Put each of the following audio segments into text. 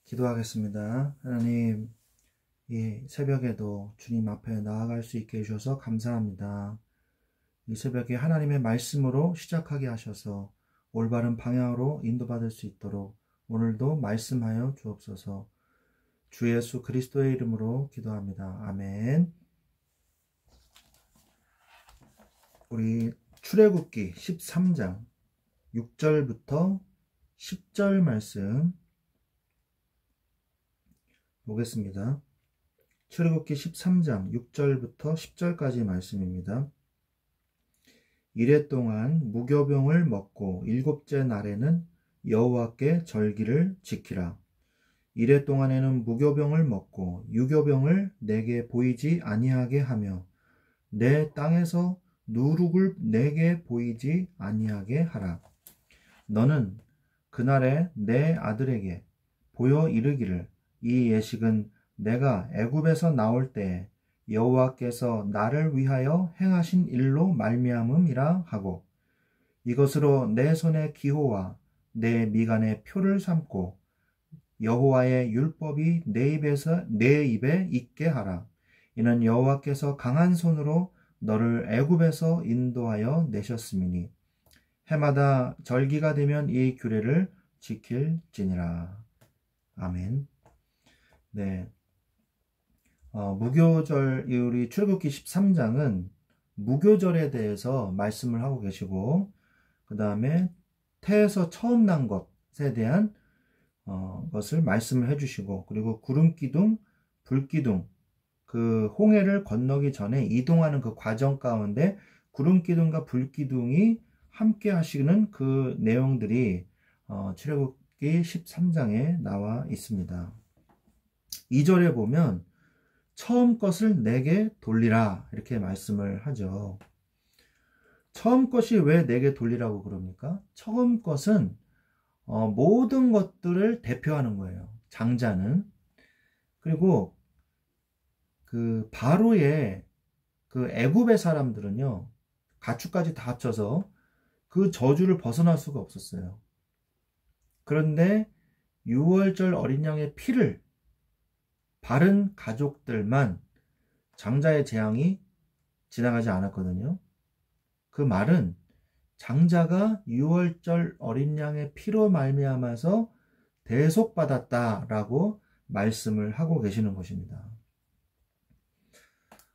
기도하겠습니다. 하나님, 이 새벽에도 주님 앞에 나아갈 수 있게 해주셔서 감사합니다. 이 새벽에 하나님의 말씀으로 시작하게 하셔서 올바른 방향으로 인도받을 수 있도록 오늘도 말씀하여 주옵소서. 주 예수 그리스도의 이름으로 기도합니다. 아멘. 우리 출애굽기 13장 6절부터 10절 말씀 보겠습니다. 출애굽기 13장 6절부터 10절까지 말씀입니다. 이레 동안 무교병을 먹고 일곱째 날에는 여호와께 절기를 지키라. 이레 동안에는 무교병을 먹고 유교병을 내게 보이지 아니하게 하며 내 땅에서 누룩을 내게 보이지 아니하게 하라. 너는 그날에 내 아들에게 보여 이르기를 이 예식은 내가 애굽에서 나올 때에 여호와께서 나를 위하여 행하신 일로 말미암음이라 하고 이것으로 내 손의 기호와 내 미간의 표를 삼고 여호와의 율법이 내 입에 있게 하라. 이는 여호와께서 강한 손으로 너를 애굽에서 인도하여 내셨음이니 해마다 절기가 되면 이 규례를 지킬지니라. 아멘. 네. 무교절, 우리 출애굽기 13장은 무교절에 대해서 말씀을 하고 계시고, 그 다음에 태에서 처음 난 것에 대한 것을 말씀을 해주시고, 그리고 구름기둥, 불기둥, 그 홍해를 건너기 전에 이동하는 그 과정 가운데 구름기둥과 불기둥이 함께 하시는 그 내용들이 출애굽기 13장에 나와 있습니다. 2절에 보면 처음 것을 내게 돌리라 이렇게 말씀을 하죠. 처음 것이 왜 내게 돌리라고 그럽니까? 처음 것은 모든 것들을 대표하는 거예요. 장자는. 그리고 그 바로의 그 애굽의 사람들은요, 가축까지 다 합쳐서 그 저주를 벗어날 수가 없었어요. 그런데 6월절 어린 양의 피를 바른 가족들만 장자의 재앙이 지나가지 않았거든요. 그 말은 장자가 6월절 어린 양의 피로 말미암아서 대속받았다라고 말씀을 하고 계시는 것입니다.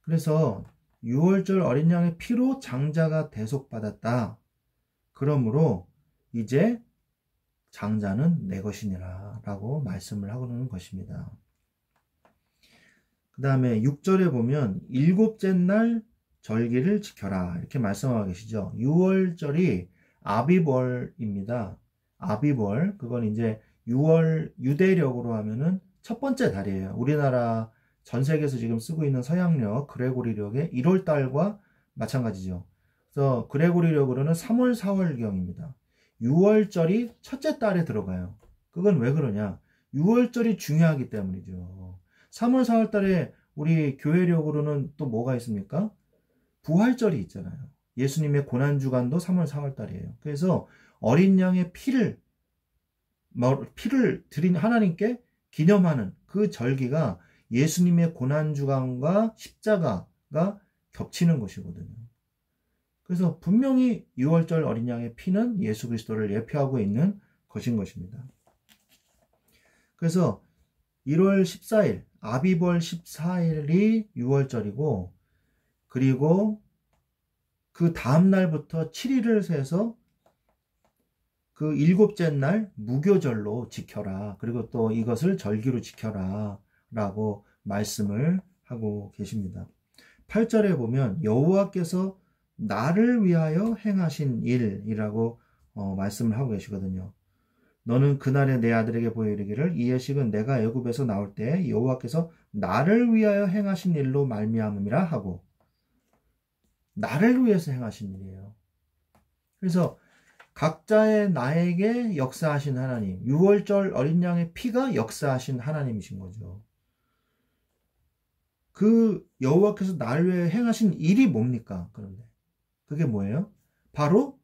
그래서 6월절 어린 양의 피로 장자가 대속받았다. 그러므로 이제 장자는 내 것이니라 라고 말씀을 하고는 것입니다. 그 다음에 6절에 보면 일곱째 날 절기를 지켜라 이렇게 말씀하고 계시죠. 6월절이 아비벌입니다. 아비벌, 그건 이제 6월 유대력으로 하면은 첫 번째 달이에요. 우리나라 전 세계에서 지금 쓰고 있는 서양력, 그레고리력의 1월 달과 마찬가지죠. 그래서 그레고리력으로는 3월, 4월경입니다. 6월절이 첫째 달에 들어가요. 그건 왜 그러냐? 6월절이 중요하기 때문이죠. 3월, 4월 달에 우리 교회력으로는 또 뭐가 있습니까? 부활절이 있잖아요. 예수님의 고난주간도 3월, 4월 달이에요. 그래서 어린 양의 피를 드린 하나님께 기념하는 그 절기가 예수님의 고난주간과 십자가가 겹치는 것이거든요. 그래서 분명히 6월절 어린 양의 피는 예수 그리스도를 예표하고 있는 것인 것입니다. 그래서 1월 14일, 아비벌 14일이 6월절이고, 그리고 그 다음 날부터 7일을 세서 그 일곱째 날 무교절로 지켜라. 그리고 또 이것을 절기로 지켜라. 라고 말씀을 하고 계십니다. 8절에 보면 여호와께서 나를 위하여 행하신 일이라고 말씀을 하고 계시거든요. 너는 그날에 내 아들에게 보여 이르기를 이 예식은 내가 애굽에서 나올 때 여호와께서 나를 위하여 행하신 일로 말미암음이라 하고, 나를 위해서 행하신 일이에요. 그래서 각자의 나에게 역사하신 하나님, 6월절 어린 양의 피가 역사하신 하나님이신 거죠. 그 여호와께서 나를 위해 행하신 일이 뭡니까? 그런데 그게 뭐예요? 바로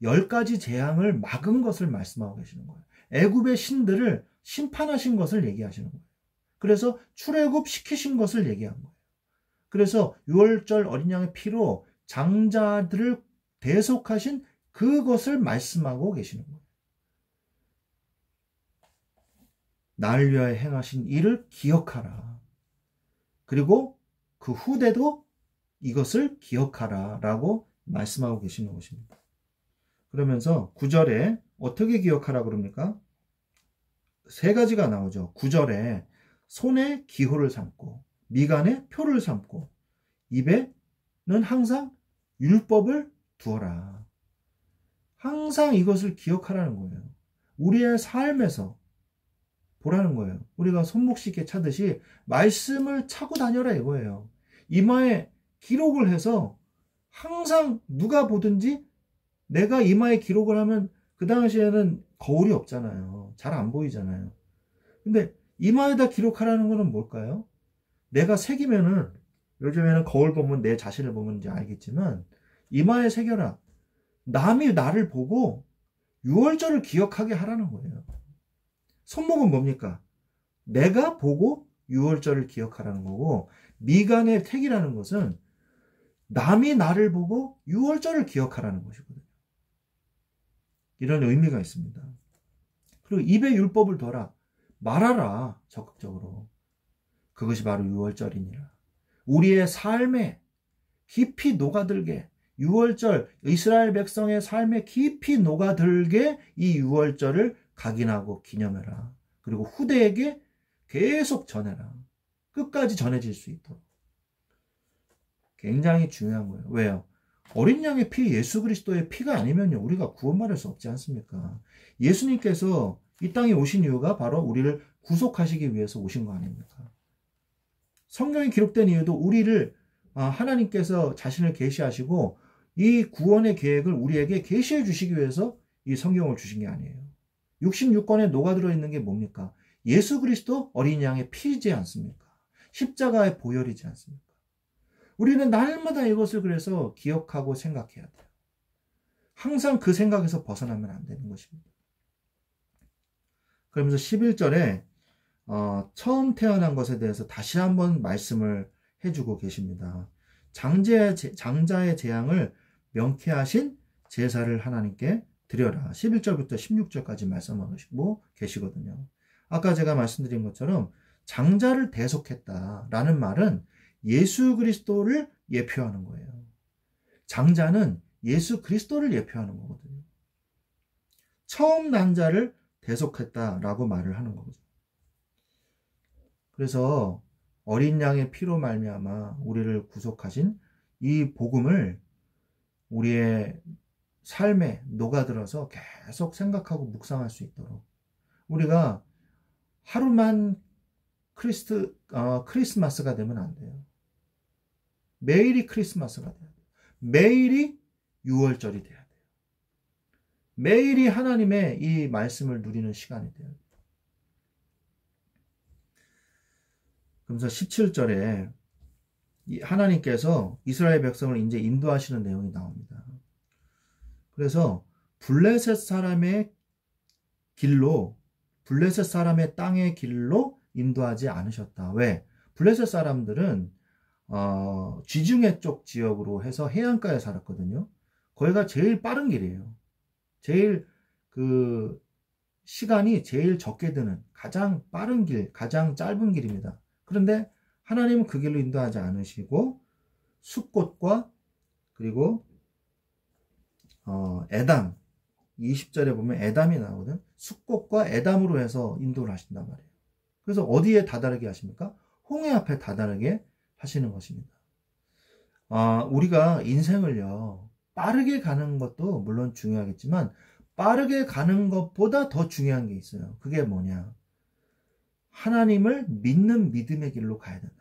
10가지 재앙을 막은 것을 말씀하고 계시는 거예요. 애굽의 신들을 심판하신 것을 얘기하시는 거예요. 그래서 출애굽 시키신 것을 얘기한 거예요. 그래서 유월절 어린 양의 피로 장자들을 대속하신 그것을 말씀하고 계시는 거예요. 나를 위하여 행하신 일을 기억하라. 그리고 그 후대도 이것을 기억하라 라고 말씀하고 계시는 것입니다. 그러면서 9절에 어떻게 기억하라 그럽니까? 세 가지가 나오죠. 9절에 손에 기호를 삼고 미간에 표를 삼고 입에는 항상 율법을 두어라. 항상 이것을 기억하라는 거예요. 우리의 삶에서 보라는 거예요. 우리가 손목 씻게 차듯이 말씀을 차고 다녀라 이거예요. 이마에 기록을 해서 항상 누가 보든지 내가 이마에 기록을 하면 그 당시에는 거울이 없잖아요. 잘 안 보이잖아요. 근데 이마에다 기록하라는 거는 뭘까요? 내가 새기면은 요즘에는 거울 보면 내 자신을 보면 이제 알겠지만 이마에 새겨라. 남이 나를 보고 유월절을 기억하게 하라는 거예요. 손목은 뭡니까? 내가 보고 유월절을 기억하라는 거고 미간의 택이라는 것은 남이 나를 보고 유월절을 기억하라는 것이거든요. 이런 의미가 있습니다. 그리고 입에 율법을 둬라. 말하라. 적극적으로. 그것이 바로 유월절이니라. 우리의 삶에 깊이 녹아들게 유월절 이스라엘 백성의 삶에 깊이 녹아들게 이 유월절을 각인하고 기념해라. 그리고 후대에게 계속 전해라. 끝까지 전해질 수 있도록. 굉장히 중요한 거예요. 왜요? 어린 양의 피, 예수 그리스도의 피가 아니면요 우리가 구원받을 수 없지 않습니까? 예수님께서 이 땅에 오신 이유가 바로 우리를 구속하시기 위해서 오신 거 아닙니까? 성경에 기록된 이유도 우리를 하나님께서 자신을 계시하시고 이 구원의 계획을 우리에게 계시해 주시기 위해서 이 성경을 주신 게 아니에요. 66권에 녹아들어 있는 게 뭡니까? 예수 그리스도 어린 양의 피이지 않습니까? 십자가의 보혈이지 않습니까? 우리는 날마다 이것을 그래서 기억하고 생각해야 돼요. 항상 그 생각에서 벗어나면 안 되는 것입니다. 그러면서 11절에 처음 태어난 것에 대해서 다시 한번 말씀을 해주고 계십니다. 장자의 재앙을 명쾌하신 제사를 하나님께 드려라. 11절부터 16절까지 말씀하시고 계시거든요. 아까 제가 말씀드린 것처럼 장자를 대속했다라는 말은 예수 그리스도를 예표하는 거예요. 장자는 예수 그리스도를 예표하는 거거든요. 처음 난 자를 대속했다라고 말을 하는 거죠. 그래서 어린 양의 피로 말미암아 우리를 구속하신 이 복음을 우리의 삶에 녹아들어서 계속 생각하고 묵상할 수 있도록 우리가 하루만 크리스마스가 되면 안 돼요. 매일이 크리스마스가 돼야 돼요. 매일이 유월절이 돼야 돼요. 매일이 하나님의 이 말씀을 누리는 시간이 돼요. 그러면서 17절에 하나님께서 이스라엘 백성을 이제 인도하시는 내용이 나옵니다. 그래서 블레셋 사람의 길로, 블레셋 사람의 땅의 길로 인도하지 않으셨다. 왜? 블레셋 사람들은 지중해 쪽 지역으로 해서 해안가에 살았거든요. 거기가 제일 빠른 길이에요. 제일 시간이 제일 적게 드는 가장 빠른 길, 가장 짧은 길입니다. 그런데 하나님은 그 길로 인도하지 않으시고 숫꽃과 그리고 에담 20절에 보면 에담이 나오거든. 숫꽃과 에담으로 해서 인도를 하신단 말이에요. 그래서 어디에 다다르게 하십니까? 홍해 앞에 다다르게 하시는 것입니다. 우리가 인생을요 빠르게 가는 것도 물론 중요하겠지만 빠르게 가는 것보다 더 중요한 게 있어요. 그게 뭐냐? 하나님을 믿는 믿음의 길로 가야 된다.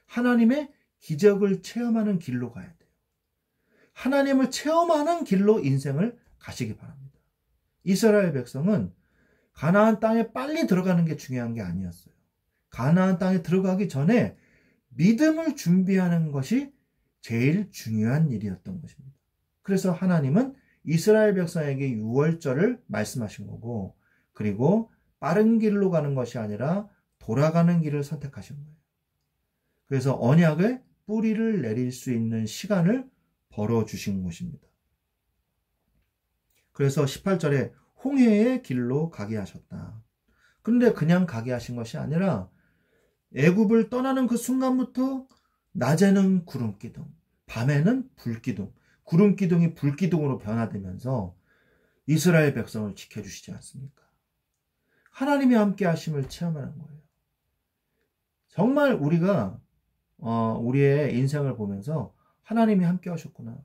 하나님의 기적을 체험하는 길로 가야 돼요. 하나님을 체험하는 길로 인생을 가시기 바랍니다. 이스라엘 백성은 가나안 땅에 빨리 들어가는 게 중요한 게 아니었어요. 가나안 땅에 들어가기 전에 믿음을 준비하는 것이 제일 중요한 일이었던 것입니다. 그래서 하나님은 이스라엘 백성에게 유월절을 말씀하신 거고 그리고 빠른 길로 가는 것이 아니라 돌아가는 길을 선택하신 거예요. 그래서 언약의 뿌리를 내릴 수 있는 시간을 벌어주신 것입니다. 그래서 18절에 홍해의 길로 가게 하셨다. 그런데 그냥 가게 하신 것이 아니라 애굽을 떠나는 그 순간부터 낮에는 구름기둥, 밤에는 불기둥, 구름기둥이 불기둥으로 변화되면서 이스라엘 백성을 지켜주시지 않습니까? 하나님이 함께 하심을 체험하는 거예요. 정말 우리가 우리의 인생을 보면서 하나님이 함께 하셨구나.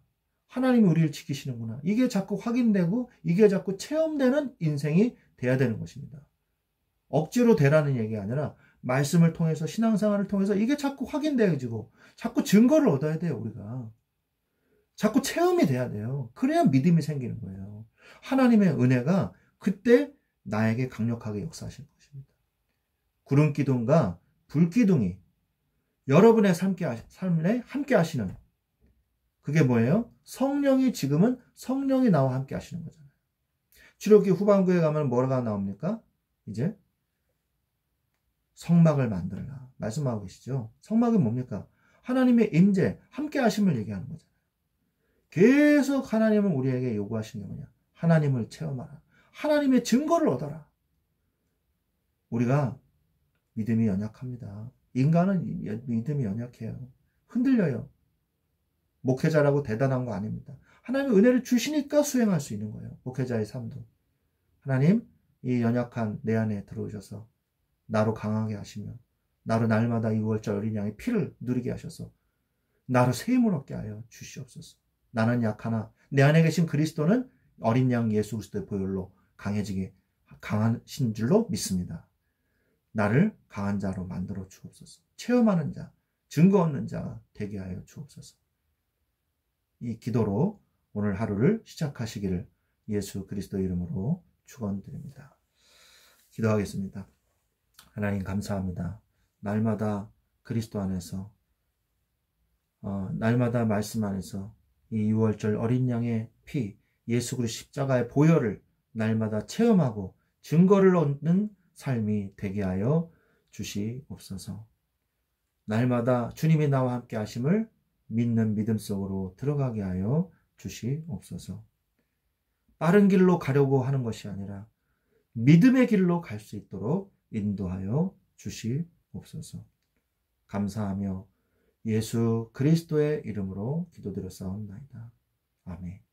하나님이 우리를 지키시는구나. 이게 자꾸 확인되고 이게 자꾸 체험되는 인생이 돼야 되는 것입니다. 억지로 되라는 얘기가 아니라 말씀을 통해서 신앙생활을 통해서 이게 자꾸 확인되어지고 자꾸 증거를 얻어야 돼요. 우리가. 자꾸 체험이 돼야 돼요. 그래야 믿음이 생기는 거예요. 하나님의 은혜가 그때 나에게 강력하게 역사하시는 것입니다. 구름기둥과 불기둥이 여러분의 삶에 함께 하시는 그게 뭐예요? 성령이 지금은 성령이 나와 함께 하시는 거잖아요. 출애굽기 후반부에 가면 뭐가 나옵니까? 이제 성막을 만들라 말씀하고 계시죠. 성막은 뭡니까? 하나님의 임재, 함께 하심을 얘기하는 거잖아요. 계속 하나님은 우리에게 요구하시는 게 뭐냐? 하나님을 체험하라. 하나님의 증거를 얻어라. 우리가 믿음이 연약합니다. 인간은 믿음이 연약해요. 흔들려요. 목회자라고 대단한 거 아닙니다. 하나님의 은혜를 주시니까 수행할 수 있는 거예요. 목회자의 삶도. 하나님, 이 연약한 내 안에 들어오셔서 나로 강하게 하시며 나로 날마다 이 6월절 어린 양의 피를 누리게 하셔서 나로 세임을 얻게 하여 주시옵소서. 나는 약하나 내 안에 계신 그리스도는 어린 양 예수 그리스도의 보혈로 강해지게 강하신 줄로 믿습니다. 나를 강한 자로 만들어 주옵소서. 체험하는 자, 증거 얻는 자가 되게 하여 주옵소서. 이 기도로 오늘 하루를 시작하시기를 예수 그리스도 이름으로 축원드립니다. 기도하겠습니다. 하나님 감사합니다. 날마다 그리스도 안에서 날마다 말씀 안에서 이 6월절 어린 양의 피, 예수 그리스도 십자가의 보혈을 날마다 체험하고 증거를 얻는 삶이 되게 하여 주시옵소서. 날마다 주님이 나와 함께 하심을 믿는 믿음 속으로 들어가게 하여 주시옵소서. 빠른 길로 가려고 하는 것이 아니라 믿음의 길로 갈 수 있도록 인도하여 주시옵소서. 감사하며 예수 그리스도의 이름으로 기도드렸사옵나이다. 아멘.